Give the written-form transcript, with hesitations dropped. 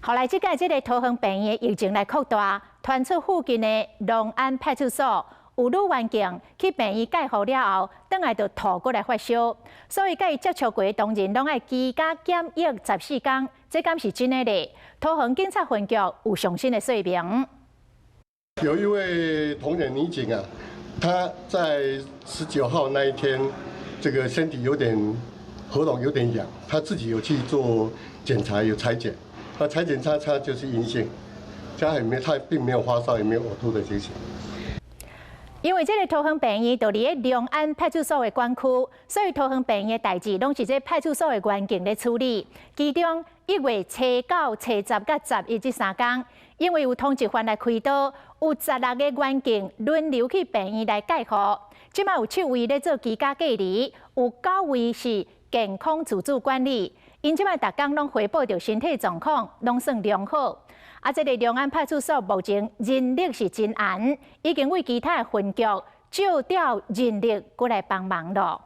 后来，即届这个桃园病院疫情来扩大，传出附近的龙安派出所有女员警去病院介护了后，转来就吐过来发烧，所以甲伊接触过的同仁拢爱居家检疫14天，这敢是真的咧？桃园警察分局有上新的说明。有一位同仁女警啊，她在19号那一天，这个身体有点喉咙有点痒，她自己有去做检查，有采检。 那采检她就是阴性，她并没有发烧，也没有呕吐的情形。因为这个桃园病院就伫咧龙安派出所的管区，所以桃园病院的代志拢是这派出所的员警咧处理。其中1月初9、初10甲11这3天，因为有通缉犯来开刀，有16个员警轮流去病院来介护。即卖有7位咧做居家隔离，有9位是健康自主管理。 因即摆逐工拢回报着身体状况，拢算良好。这个龙安派出所目前人力是真严，已经为其他的分局召调人力过来帮忙了。